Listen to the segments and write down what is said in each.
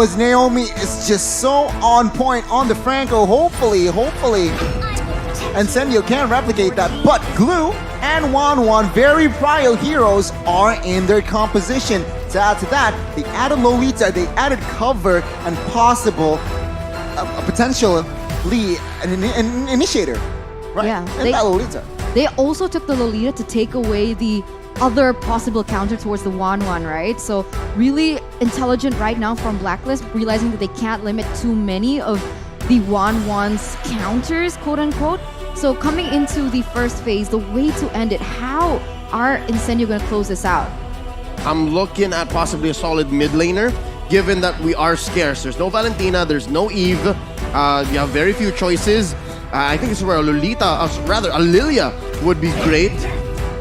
was Naomi is just so on point on the Franco. Hopefully, Incendio can replicate that. But Glue and Wan very prio heroes are in their composition. To add to that, they added Lolita, they added cover and possible potentially an initiator. Right? Yeah, And that Lolita. They also took the Lolita to take away the other possible counter towards the Wan, right? So really intelligent right now from Blacklist, realizing that they can't limit too many of the Wan's counters, quote unquote. So coming into the first phase, the way to end it, how are Incendio going to close this out? I'm looking at possibly a solid mid laner, given that we are scarce. There's no Valentina, there's no Eve. You have very few choices. I think it's where a Lolita, rather a Lilia would be great.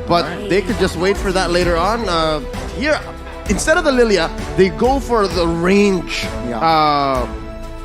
But they could just wait for that later on. Here, instead of the Lilia, they go for the range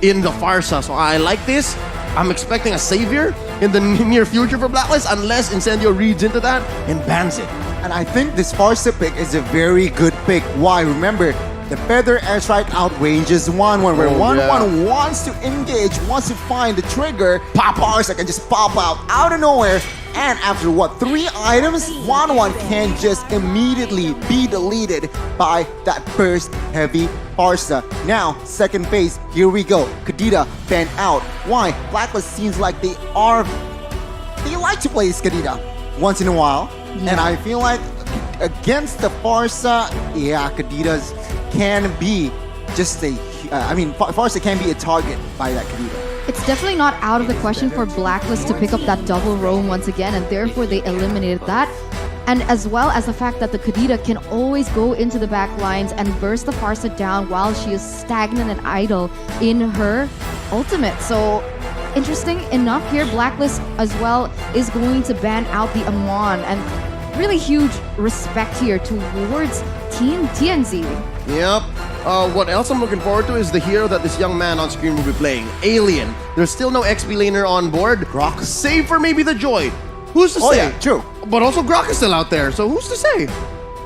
in the Farsa. So I like this. I'm expecting a savior in the near future for Blacklist, unless Incendio reads into that and bans it. And I think this Farsa pick is a very good pick. Why? Remember, the Feather Airstrike outranges 1-1, where 1-1 wants to engage, wants to find the trigger. Farsa can just pop out of nowhere. And after what, 3 items, 1-1 can just immediately be deleted by that first heavy Farsa. Now, second phase, here we go. Kadita fan out. Why? Blacklist seems like they like to play Kadita once in a while. Yeah. And I feel like against the Farsa, Kaditas can be just Farsa can be a target by that Kadita. It's definitely not out of the question for Blacklist to pick up that double roam once again, and therefore they eliminated that. And as well as the fact that the Kadita can always go into the back lines and burst the Farsa down while she is stagnant and idle in her ultimate. So interesting enough here, Blacklist as well is going to ban out the Amon, and really huge respect here towards Team TNZ. Yep. What else I'm looking forward to is the hero that this young man on screen will be playing, Alien. There's still no XP laner on board. Grok. Save for maybe the Joy. Who's to say? Yeah, true. But also Grok is still out there, so who's to say?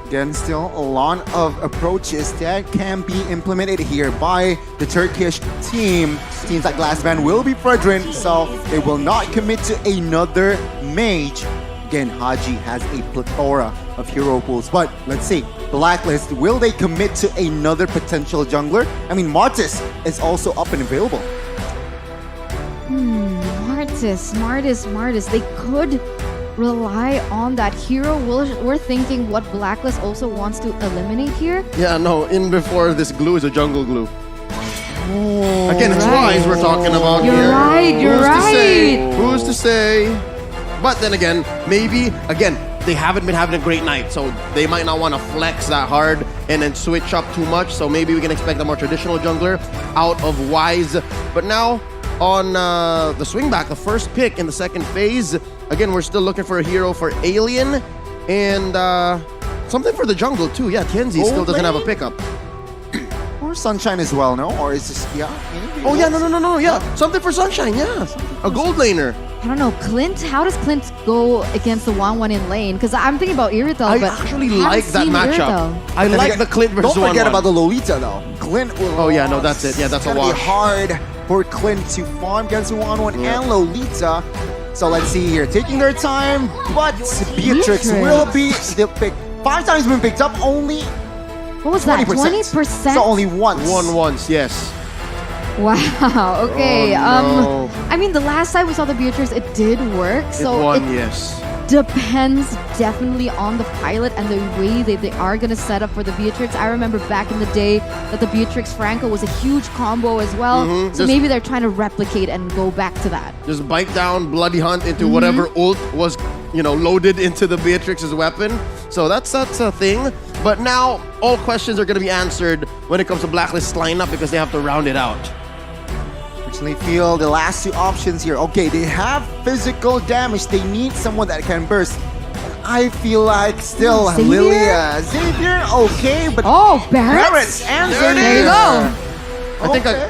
Again, still a lot of approaches that can be implemented here by the Turkish team. Seems like last man will be Fredrin, so they will not commit to another mage. Again, Haji has a plethora of hero pools, but let's see. Blacklist, will they commit to another potential jungler? I mean, Martis is also up and available. Martis. They could rely on that hero. We're thinking what Blacklist also wants to eliminate here. Yeah, no, in before this Glue is a jungle Glue. Oh, Again, it's Rise we're talking about You're here. right. Who's to say? But then again, maybe, again, they haven't been having a great night, so they might not want to flex that hard and then switch up too much. So maybe we can expect a more traditional jungler out of Wise. But now, on the swing back, the first pick in the second phase, again, we're still looking for a hero for Alien and something for the jungle too. Yeah, Kenzie still doesn't have a pickup. Or Sunshine as well, no? Or is this, Oh yeah, no, yeah. Something for Sunshine, yeah. A gold laner. I don't know, Clint. How does Clint go against the 1-1 in lane? Because I'm thinking about Immortal, I but actually haven't like that seen matchup. Immortal. I like the Clint versus Don't forget 1-1. about the Lolita though. Clint will. Oh yeah, no, that's it. Yeah, that's a It's gonna be wash. hard for Clint to farm against 1-1 and Lolita. So let's see here, taking their time, but Beatrix will be the pick. 5 times been picked up, only What was that? 20%. 20%? So only once. Once, yes. Wow. Okay. Oh, no. I mean, the last time we saw the Beatrix, it did work. So yes. depends definitely on the pilot and the way they are going to set up for the Beatrix. I remember back in the day that the Beatrix Franco was a huge combo as well. So maybe they're trying to replicate and go back to that. Just bite down Bloody Hunt into whatever ult was, loaded into the Beatrix's weapon. So that's a thing. But now all questions are going to be answered when it comes to Blacklist lineup because they have to round it out. Personally feel the last 2 options here. Okay, they have physical damage. They need someone that can burst. And I feel like still Xavier? Lilia. Xavier, okay, but Barret's and There it There you go.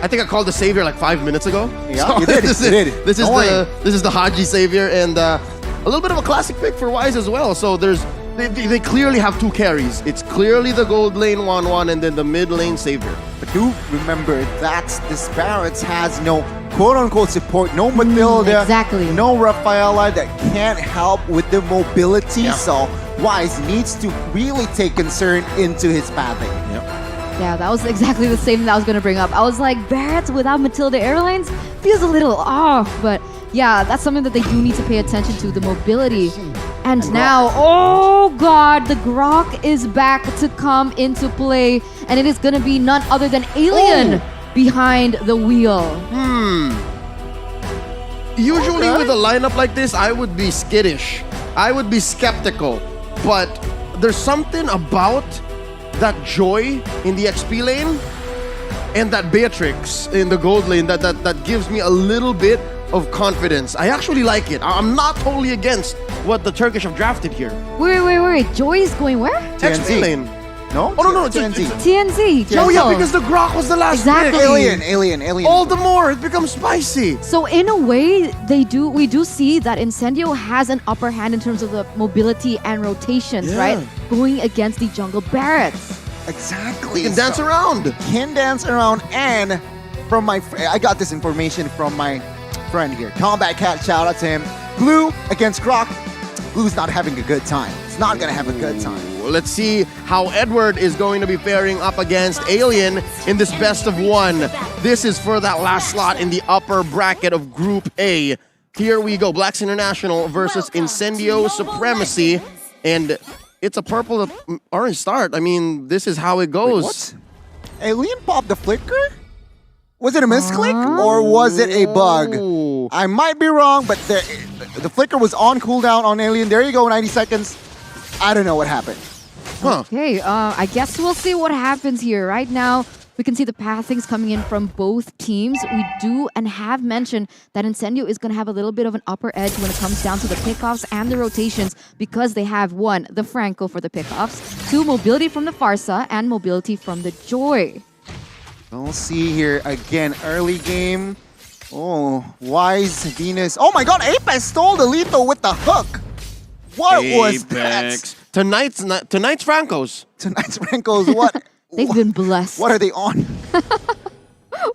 I think I called the Savior like 5 minutes ago. Yeah, you did. This is the Haji Savior and a little bit of a classic pick for Wise as well. So they clearly have 2 carries. It's clearly the gold lane 1-1 and then the mid lane Savior. But do remember that Disparate has no quote-unquote support, no Matilda, exactly. no Rafaela that can't help with the mobility. Yeah. So Wise needs to really take concern into his pathing. Yeah, that was exactly the same thing I was going to bring up. I was like, Barrett without Matilda Airlines feels a little off. But yeah, that's something that they do need to pay attention to, the mobility. And now, oh God, the Grok is back to come into play. And it is going to be none other than Alien behind the wheel. Usually with a lineup like this, I would be skittish. I would be skeptical. But there's something about that Joy in the XP lane and that Beatrix in the gold lane that gives me a little bit of confidence. I actually like it. I'm not totally against what the Turkish have drafted here. Wait. Joy is going where? XP lane. No? Oh, no, TNT. TNZ. Oh, yeah, Jungle. because the Grok was the last Exactly. pick. Alien. All the more, it becomes spicy. So in a way, we do see that Incendio has an upper hand in terms of the mobility and rotations, right? Going against the jungle Barretts. Exactly. You can dance around. Can dance around, and from my I got this information from my friend here. Combat Cat, shout out to him. Blue against Grok. Blue's not having a good time. It's not gonna have a good time. Let's see how Edward is going to be pairing up against Alien in this best of one. This is for that last slot in the upper bracket of Group A. Here we go. Blacks International versus Incendio Supremacy. And it's a purple to orange start. I mean, this is how it goes. Wait, what? Alien popped the flicker? Was it a misclick or was it a bug? I might be wrong, but the flicker was on cooldown on Alien. There you go, 90 seconds. I don't know what happened. Huh. Okay, I guess we'll see what happens here. Right now, we can see the pathings coming in from both teams. We do and have mentioned that Incendio is going to have a little bit of an upper edge when it comes down to the pickoffs and the rotations because they have, 1, the Franco for the pickoffs, 2, mobility from the Farsa, and mobility from the Joy. We'll see here again, early game. Oh, Wise, Venus. Oh my God, Apex stole the lethal with the hook. What was that? Tonight's Francos. Tonight's Rankos, what? They've been blessed. What are they on?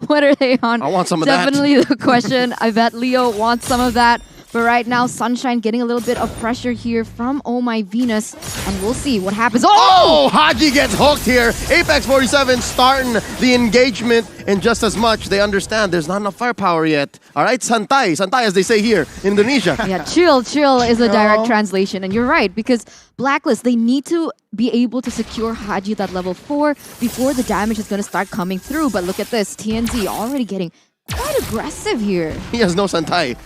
What are they on? I want some of that. Definitely the question. I bet Leo wants some of that. But right now, Sunshine getting a little bit of pressure here from Oh My Venus. And we'll see what happens. Oh, Haji gets hooked here. Apex 47 starting the engagement. And just as much, they understand there's not enough firepower yet. All right, Santay as they say here in Indonesia. Yeah, chill is a direct translation. And you're right, because Blacklist, they need to be able to secure Haji that level 4 before the damage is going to start coming through. But look at this, TNZ already getting quite aggressive here. He has no Santay.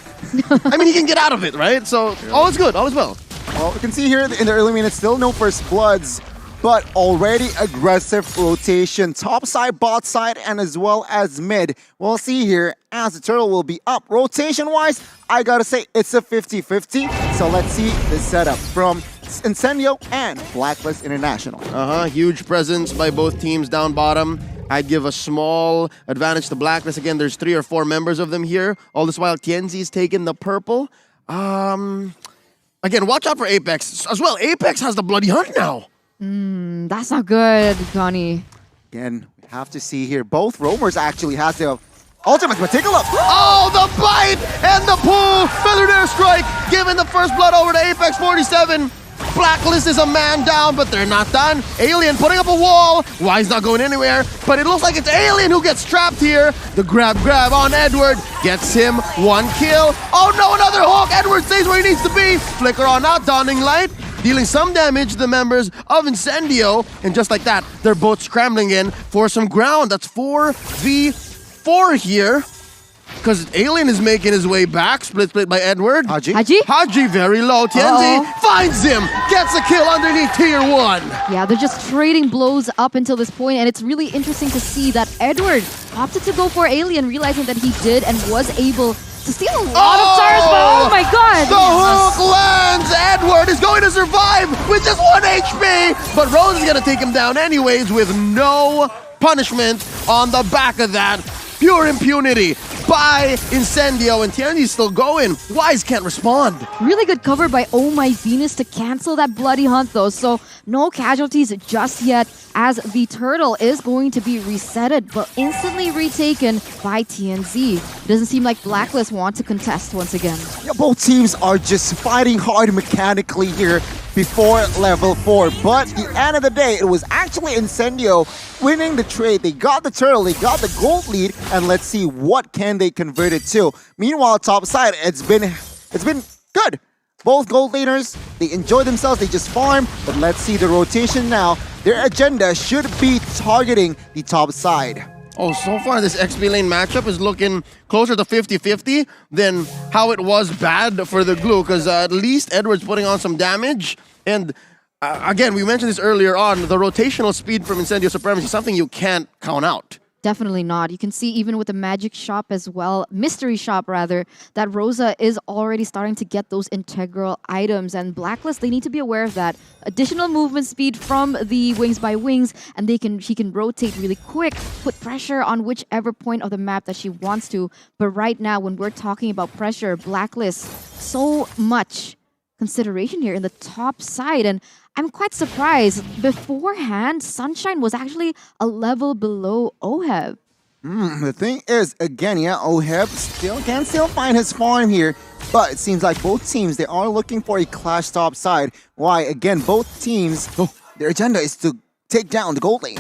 I mean, he can get out of it, right? So all is good, all is well. Well, we can see here in the early minutes, still no first bloods, but already aggressive rotation. Top side, bot side, and as well as mid. We'll see here as the turtle will be up. Rotation-wise, I gotta say, it's a 50-50. So let's see the setup from Incendio and Blacklist International. Huge presence by both teams down bottom. I'd give a small advantage to Blacklist. Again, there's 3 or 4 members of them here. All this while, Tienzi's taking the purple. Again, watch out for Apex as well. Apex has the bloody hunt now. That's not good, Connie. Again, we have to see here. Both roamers actually has the ultimate, but take a look. Oh, the bite and the pull. Feathered airstrike, giving the first blood over to Apex 47. Blacklist is a man down, but they're not done. Alien putting up a wall. Wise not going anywhere, but it looks like it's Alien who gets trapped here. The grab on Edward gets him 1 kill. Oh no, another hook. Edward stays where he needs to be. Flicker on out, Dawning Light, dealing some damage to the members of Incendio. And just like that, they're both scrambling in for some ground. That's 4v4 here. Because Alien is making his way back, split by Edward. Haji very low. Tienzi finds him, gets a kill underneath tier 1. Yeah, they're just trading blows up until this point, and it's really interesting to see that Edward opted to go for Alien, realizing that he did and was able to steal a lot of tires, but oh my God! The hook lands! Edward is going to survive with just 1 HP, but Rose is going to take him down anyways with no punishment on the back of that. Pure impunity. by Incendio, and TNZ's still going. Wise can't respond. Really good cover by Oh My Venus to cancel that bloody hunt though. So no casualties just yet, as the turtle is going to be resetted but instantly retaken by TNZ. It doesn't seem like Blacklist want to contest once again. Yeah, both teams are just fighting hard mechanically here before level 4. But at the end of the day, it was actually Incendio winning the trade. They got the turtle, they got the gold lead, and let's see what can they convert it to. Meanwhile, top side, it's been good. Both gold laners, they enjoy themselves, they just farm, but let's see the rotation now. Their agenda should be targeting the top side. Oh, so far this XP lane matchup is looking closer to 50-50 than how it was bad for the Glue, because at least Edward's putting on some damage. And again, we mentioned this earlier on, the rotational speed from Incendio Supremacy is something you can't count out. Definitely not. You can see even with the magic shop as well, mystery shop rather, that Rosa is already starting to get those integral items, and Blacklist, they need to be aware of that. Additional movement speed from the Wings by Wings, and she can rotate really quick, put pressure on whichever point of the map that she wants to. But right now, when we're talking about pressure, Blacklist, so much consideration here in the top side, and I'm quite surprised. Beforehand, Sunshine was actually a level below Oheb. The thing is, again, yeah, Oheb can still find his farm here, but it seems like both teams, they are looking for a clash top side. Why? Again, both teams, their agenda is to take down the gold lane.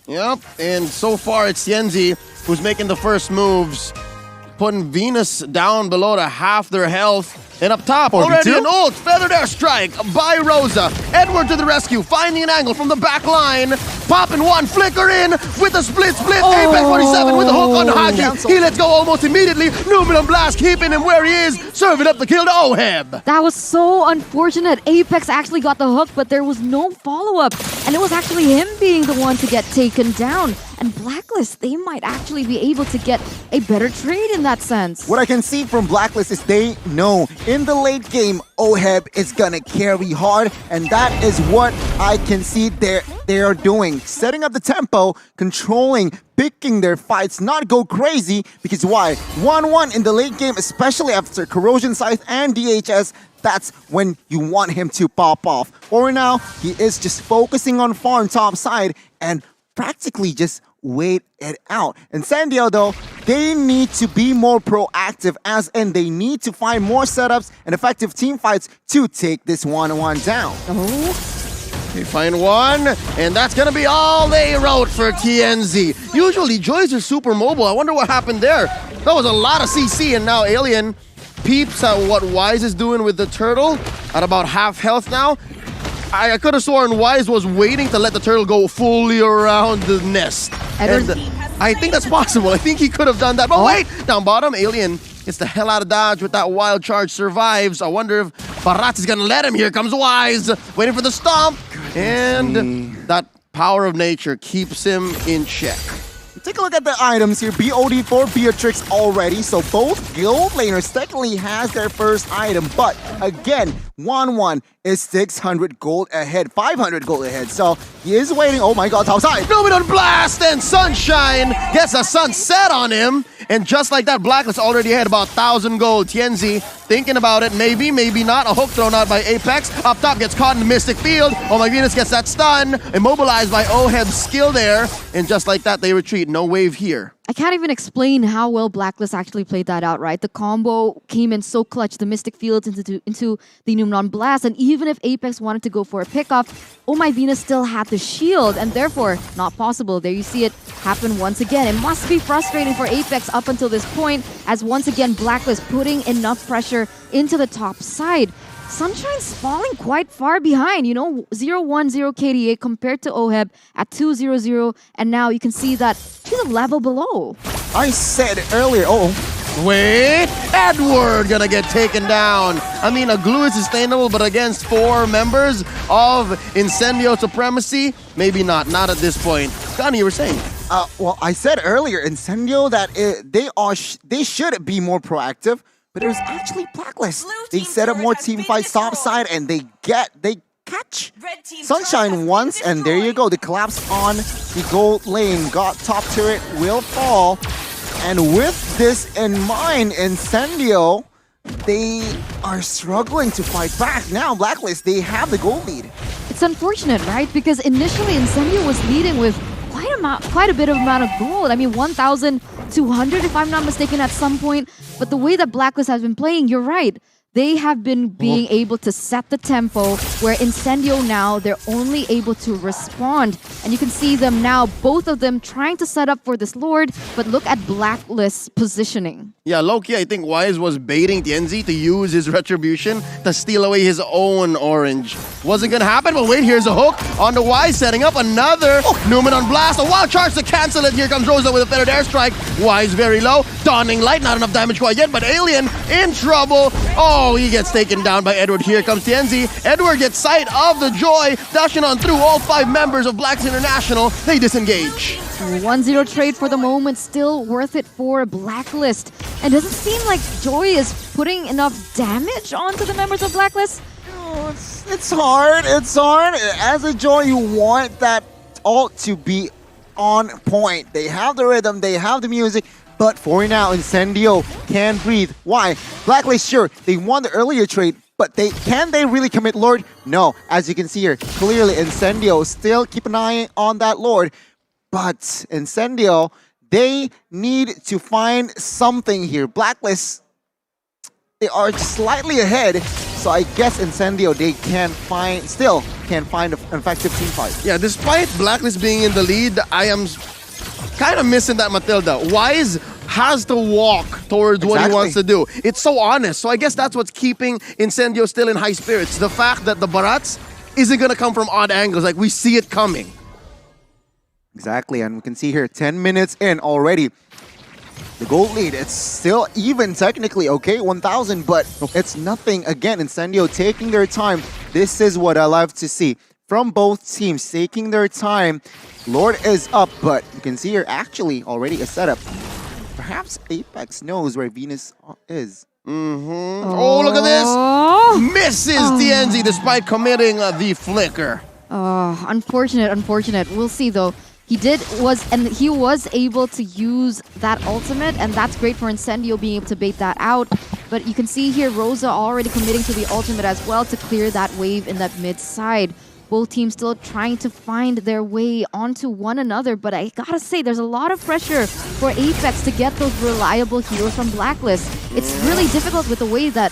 Yep, and so far it's Yenzi who's making the first moves, putting Venus down below to half their health. And up top, already an ult, feathered airstrike by Rosa. Edward to the rescue, finding an angle from the back line. Popping one, flicker in with a split. Apex 47 with a hook on Haki. He lets go almost immediately. Numinum Blast keeping him where he is, serving up the kill to Oheb. That was so unfortunate. Apex actually got the hook, but there was no follow-up. And it was actually him being the one to get taken down. And Blacklist, they might actually be able to get a better trade in that sense. What I can see from Blacklist is they know in the late game, Oheb is gonna carry hard, and that is what I can see they are doing. Setting up the tempo, controlling, picking their fights, not go crazy, because why? 1-1 in the late game, especially after Corrosion Scythe and DHS, that's when you want him to pop off. For now, he is just focusing on farm top side and practically just wait it out. Incendio though, they need to be more proactive, as in they need to find more setups and effective team fights to take this 1-1 down. They find one, and that's gonna be all they wrote for TNZ. Usually Joys are super mobile. I wonder what happened there. That was a lot of CC, and now Alien peeps at what Wise is doing with the turtle at about half health now. I could have sworn Wise was waiting to let the turtle go fully around the nest. And I think that's possible. I think he could have done that. But wait, down bottom, Alien gets the hell out of dodge with that wild charge, survives. I wonder if Barat is going to let him. Here comes Wise, waiting for the stomp. And that power of nature keeps him in check. Take a look at the items here. BOD for Beatrix already, so both gold laners technically has their first item, but again, 1-1 is 600 gold ahead, 500 gold ahead, so he is waiting. Oh my god, top side! Numinum Blast, and Sunshine gets a sunset on him, and just like that, Blacklist already had about 1,000 gold. Tienzi thinking about it, maybe not. A hook thrown out by Apex. Up top gets caught in the Mystic Field. Oh my Venus gets that stun, immobilized by Oheb's skill there, and just like that, they retreat. No wave here. I can't even explain how well Blacklist actually played that out, right? The combo came in so clutch, the Mystic Fields into the Numenor Blast, and even if Apex wanted to go for a pickoff, Oh My Venus still had the shield, and therefore, not possible. There you see it happen once again. It must be frustrating for Apex up until this point, as once again, Blacklist putting enough pressure into the top side. Sunshine's falling quite far behind, you know, 0-1-0 KDA compared to Oheb at 2-0-0, and now you can see that she's a level below. I said earlier, wait, Edward gonna get taken down. I mean, a glue is sustainable, but against 4 members of Incendio Supremacy, maybe not at this point. Connie, you were saying? Well, I said earlier, Incendio, that they should be more proactive. But it was actually Blacklist. They set up more team fights topside, and they catch Sunshine once, and there you go. The collapse on the gold lane. Got top turret will fall. And with this in mind, Incendio, they are struggling to fight back. Now, Blacklist, they have the goal lead. It's unfortunate, right? Because initially Incendio was leading with quite a bit of amount of gold. I mean, 1,200 if I'm not mistaken at some point. But the way that Blacklist has been playing, you're right. They have been being able to set the tempo where Incendio now, they're only able to respond. And you can see them now, both of them trying to set up for this Lord, but look at Blacklist's positioning. Yeah, low-key, I think Wise was baiting Tienzi to use his retribution to steal away his own orange. Wasn't gonna happen, but wait, here's a hook on the Wise, setting up another Newman on blast. A wild charge to cancel it. Here comes Rosa with a feathered airstrike. Wise very low. Dawning Light, not enough damage quite yet, but Alien in trouble. Oh, he gets taken down by Edward. Here comes Tienzi. Edward gets sight of the Joy, dashing on through all 5 members of Blacks International. They disengage. 1-0 trade for the moment, still worth it for Blacklist. And does it seem like Joy is putting enough damage onto the members of Blacklist? Oh, it's hard. It's hard. As a Joy, you want that ult to be on point. They have the rhythm, they have the music, but for now, Incendio can breathe. Why? Blacklist, sure, they won the earlier trade, but can they really commit Lord? No. As you can see here, clearly Incendio still keep an eye on that Lord, but Incendio, they need to find something here. Blacklist, they are slightly ahead, so I guess Incendio, they still can't find an effective team fight. Yeah, despite Blacklist being in the lead, I am kind of missing that Matilda. Wise has to walk towards what he wants to do. It's so honest. So I guess that's what's keeping Incendio still in high spirits. The fact that the Barats isn't going to come from odd angles. Like, we see it coming. Exactly, and we can see here 10 minutes in already. The goal lead, it's still even technically, okay, 1,000, but it's nothing. Again, Incendio taking their time. This is what I love to see. From both teams, taking their time. Lord is up, but you can see here actually already a setup. Perhaps Apex knows where Venus is. Oh, look at this! Misses Tienzi despite committing the flicker. Oh, unfortunate. We'll see though. He was able to use that ultimate, and that's great for Incendio being able to bait that out. But you can see here Rosa already committing to the ultimate as well to clear that wave in that mid side. Both teams still trying to find their way onto one another, but I gotta say, there's a lot of pressure for Apex to get those reliable heroes from Blacklist. It's really difficult with the way that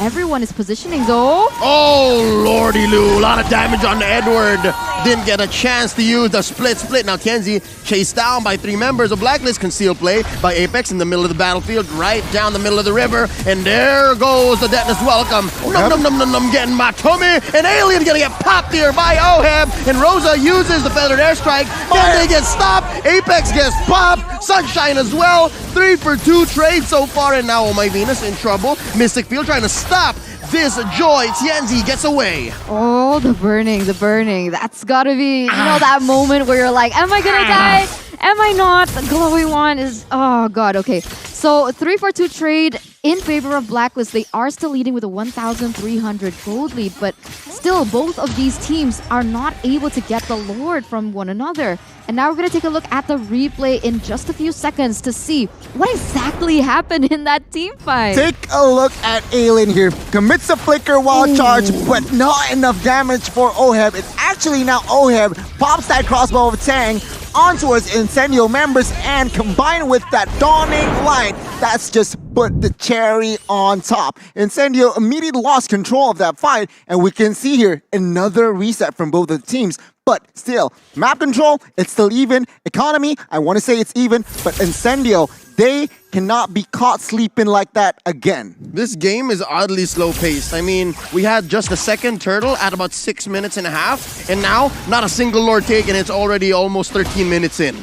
everyone is positioning though. Oh, lordy Lou, a lot of damage on Edward. Didn't get a chance to use the split. Now Tienzi chased down by 3 members of Blacklist. Concealed play by Apex in the middle of the battlefield, right down the middle of the river. And there goes the detonus welcome. Num, getting my tummy. And Alien gonna get popped here by Oheb. And Rosa uses the feathered airstrike. Then they get stopped. Apex gets popped. Sunshine as well. 3 for 2 trades so far. And now, oh my Venus in trouble. Mystic Field trying to stop this Joy. Tienzi gets away. Oh, the burning. That's gotta be, that moment where you're like, am I gonna die? Am I not? The glowy one is, oh god, okay. So 3-4-2 trade in favor of Blacklist. They are still leading with a 1,300 gold lead, but still both of these teams are not able to get the Lord from one another. And now we're going to take a look at the replay in just a few seconds to see what exactly happened in that team fight. Take a look at Alien here. Commits a flicker wild charge, but not enough damage for Oheb. It's actually now Oheb pops that crossbow of Tang onto his Incendio members, and combined with that Dawning Light, that's just put the cherry on top. Incendio immediately lost control of that fight, and we can see here another reset from both of the teams. But still, map control, it's still even. Economy, I want to say it's even, but Incendio, they cannot be caught sleeping like that again. This game is oddly slow-paced. I mean, we had just the second turtle at about 6 minutes and a half, and now not a single Lord taken. It's already almost 13 minutes in.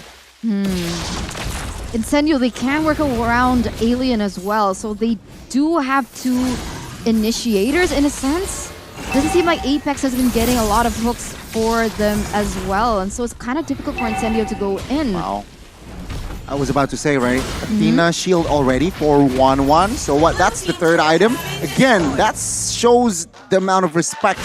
Incendio, they can work around Alien as well, so they do have 2 initiators in a sense. Doesn't seem like Apex has been getting a lot of hooks for them as well, and so it's kind of difficult for Incendio to go in. Wow. I was about to say, right? Athena shield already for 1-1. So what? That's the 3rd item. Again, that shows the amount of respect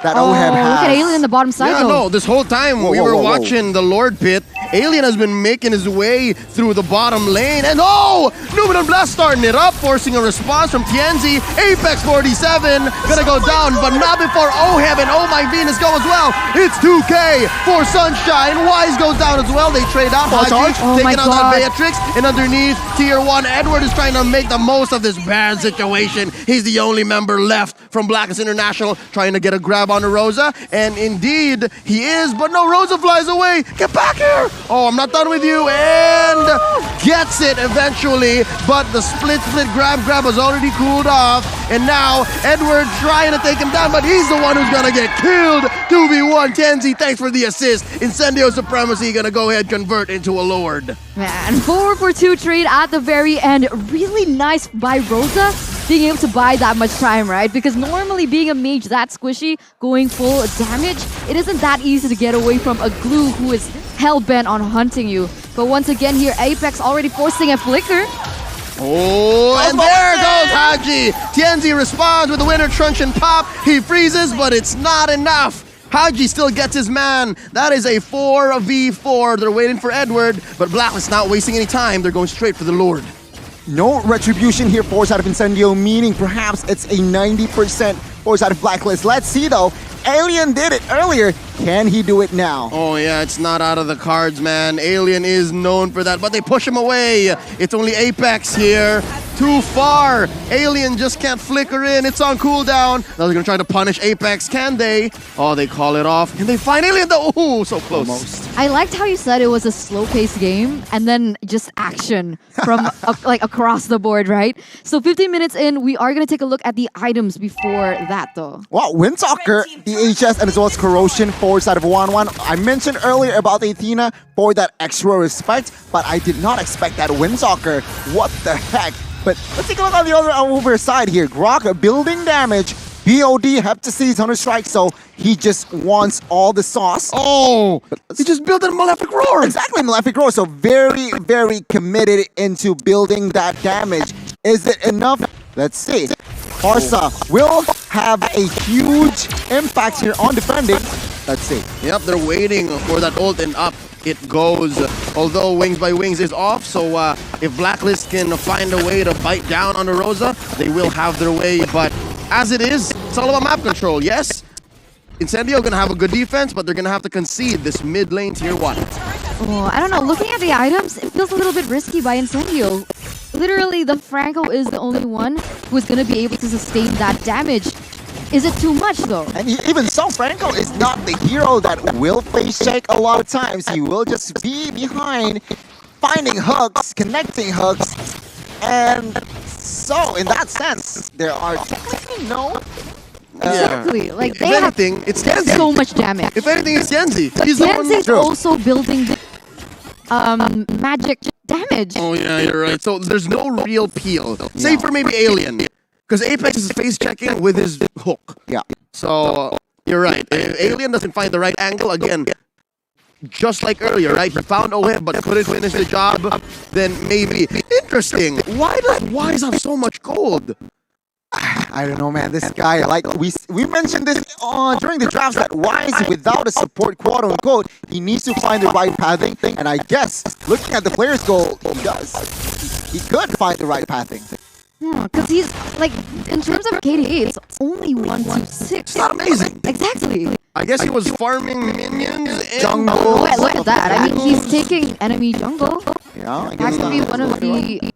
that Oheb has. Look at Alien in the bottom side though. No, this whole time we were watching the Lord pit. Alien has been making his way through the bottom lane. And oh! Numen and Blast starting it up, forcing a response from Tienzi. Apex 47 gonna go down, but not before Oh Heaven, Oh My Venus go as well. It's 2K for Sunshine. Wise goes down as well. They trade out. Haji taking out that Beatrix. And underneath, Tier 1, Edward is trying to make the most of this bad situation. He's the only member left from Blacklist International, trying to get a grab on the Rosa. And indeed, he is, but no, Rosa flies away. Get back here! Oh, I'm not done with you. And gets it eventually, but the split grab has already cooled off. And now, Edward trying to take him down, but he's the one who's gonna get killed. 2v1, Tenzi, thanks for the assist. Incendio Supremacy gonna go ahead convert into a Lord. Man, 4-for-2 trade at the very end. Really nice by Rosa being able to buy that much time, right? Because normally being a mage that squishy, going full damage, it isn't that easy to get away from a glue who is hell-bent on hunting you. But once again here, Apex already forcing a flicker. Oh, and there goes Haji. Tienzi responds with the winner truncheon pop. He freezes, but it's not enough. Haji still gets his man. That is a 4v4. They're waiting for Edward, but Blacklist not wasting any time. They're going straight for the Lord. No retribution here, force out of Incendio, meaning perhaps it's a 90% force out of Blacklist. Let's see though. Alien did it earlier. Can he do it now? Oh yeah, it's not out of the cards, man. Alien is known for that, but they push him away. It's only Apex here. Too far. Alien just can't flicker in. It's on cooldown. Now they're gonna try to punish Apex. Can they? Oh, they call it off. And they find Alien though. Ooh, so close. Almost. I liked how you said it was a slow-paced game and then just action from like across the board, right? So 15 minutes in, we are gonna take a look at the items before that though. Wow, Windstalker, DHS, and as well as Corrosion, force out of 1-1. I mentioned earlier about Athena for that extra respect, but I did not expect that Windstalker. What the heck? But let's take a look on the other side here. Grok building damage. BOD Heptaseed Hunter Strike, so he just wants all the sauce. Oh, he just built a Malefic Roar. Exactly, Malefic Roar. So very, very committed into building that damage. Is it enough? Let's see. Parsa will have a huge impact here on defending. Let's see. Yep, they're waiting for that ult and up it goes. Although Wings by Wings is off, so if Blacklist can find a way to bite down on the Rosa, they will have their way. But as it is, it's all about map control, yes? Incendio gonna have a good defense, but they're gonna have to concede this mid lane tier 1. Oh, I don't know. Looking at the items, it feels a little bit risky by Incendio. Literally, the Franco is the only one who is going to be able to sustain that damage. Is it too much, though? And even so, Franco is not the hero that will face check a lot of times. He will just be behind, finding hooks, connecting hooks. And so, in that sense, there are technically no... Exactly. Like, if they have anything, it's Genzi. so much damage. If anything, it's Genzi. But He's the one Genzi's also building the magic damage. Oh yeah, you're right. So there's no real peel. Save for maybe Alien. Because Apex is face checking with his hook. Yeah. So you're right. If Alien doesn't find the right angle, again, just like earlier, right? He found OM but couldn't finish the job, then maybe. Interesting. Why does Wise have so much gold? I don't know, man. This guy, like we mentioned this during the drafts, that Wise, without a support, quote unquote, he needs to find the right pathing. And I guess looking at the player's goal, he does. He could find the right pathing. Because he's like, in terms of KDA, it's only 1-6. It's not amazing. Exactly. I guess he was farming minions and Jungle. Look at that. I mean, he's taking enemy jungle. Yeah, I That guess could be one of the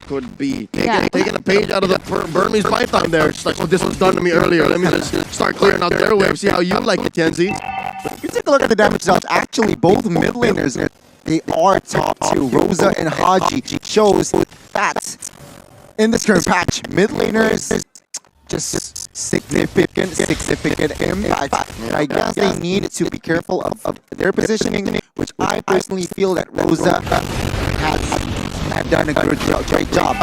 could be Yeah. taking a page out of the Burmese Python there. It's like, oh, this was done to me earlier. Let me just start clearing out their waves. See how you like it, Tienzi. If you take a look at the damage dodge, actually both mid laners, they are top 2. Rosa and Haji shows that in this current patch, mid laners just significant impact. And I guess they need to be careful of their positioning, which I personally feel that Rosa has done a great job.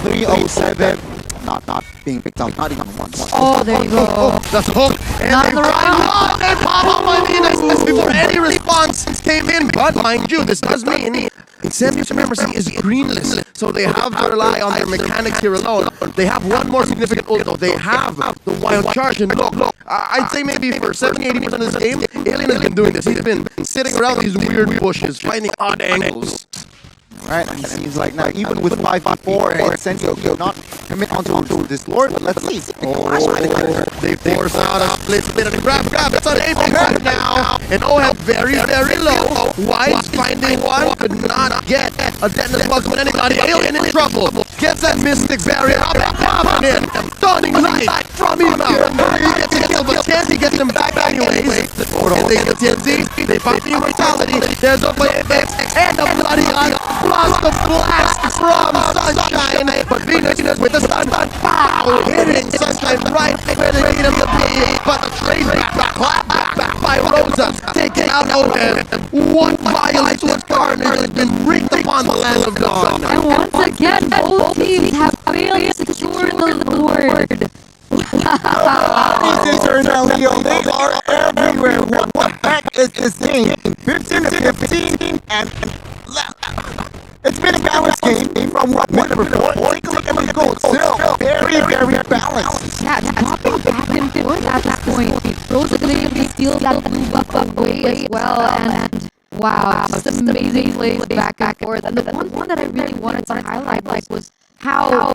307, not being picked up, not even once. Oh, there you go. That's a hook. And Not they the run. And pop up by Pinas before any response came in. But mind you, this does mean Incendio Supremacy is greenless, so they have to rely on their mechanics here alone. They have one more significant ult, though. They have the wild charge, and look, I'd say maybe for 70-80% of this game, Alien has been doing this. He's been sitting around these weird bushes, finding odd angles. Right, and it seems like now, even with 5v4, Incendio could not commit onto this Lord, but let's see. They force out a split and grab. It's on Apex right now. And OHEB very, very low. Wise finding one, could not get a detonate bug from anybody. Alien in trouble. Gets that Mystic barrier up and popping in. Stunning light from him out. He gets a kill, but Tansy gets him back anyways. And they get Tansy. They find the Immortality. There's a Apex and a bloody plus the blast from Sunshine. But Venus with the stun, pow, hitting Sunshine right where they need him to be. But the trade back by Rosa, taking out OHEB. What violence, what carnage has been wreaked upon the land of Dawn. And once again, both teams have failed to secure the Lord. Eternally, they are everywhere. What the heck is this thing? 15 to 15, and it's been a balanced game from what number 4. Take a look at the goals. Still very, very balanced. Yeah, popping back and forth at this point. Rosa gonna be steal that blue buff away as well, and wow, just amazing plays back and forth. And the one that I really wanted to highlight was how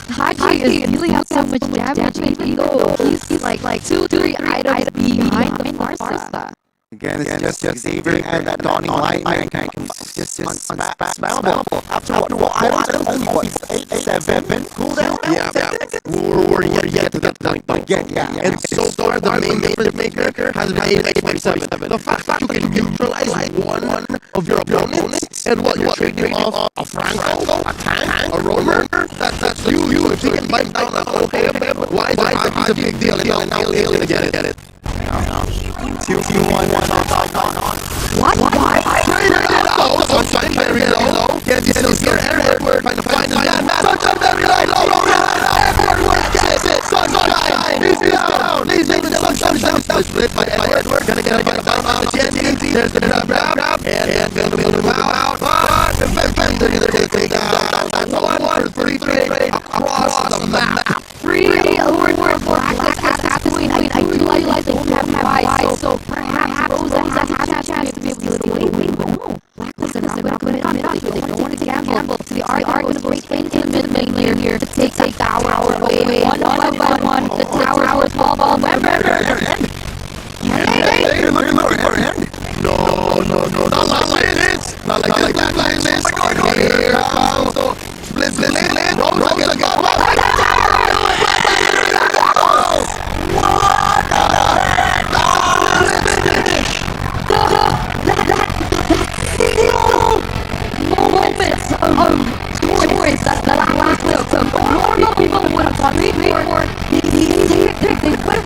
Haji is dealing out so much damage, even though he's like 2-3 items behind the Farsa. Again, it's just Xavier and that Dawning Light. It's just spammable. After all, items only what? 8-7 cooldown? Yeah. We're yet to that point. Yeah. And so far, the main difference maker has been 8-27. The fact that you can neutralize one of your opponents and what you're trading off a Franco, a tank, a roamer, that's huge. If you can bite down on OHEB, why is it a big deal? And now Alien get it. 2-1. What? Sunshine very low. Yes, he's still here. Edward trying to find the man. Sunshine very low. Edward gets it. Sunshine. He's down. He's in the Sunshine. Split by Edward. Gonna get down on the TNT. There's the grab. And build him out. But the defender is taking down. 1-3 across the map. Free Lord for Blacklist at this point. I do realize they don't have Wise, so perhaps Rosa has a chance to be able to get away. Wait, no. Blacklist is not going to put it on mid. They don't want to gamble. So they are going to go straight into mid lane here to take that tower away. One by one. The tower fall. Remember. Hey, you're looking for him? No. Not like this. Not like this. Here comes the split. Rosa got moments of choice that Blacklist took. Normal people would have thought they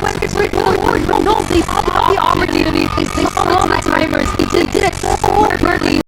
went straight for the Lord. No, they saw the opportunity. They saw the timers. They did it so perfectly.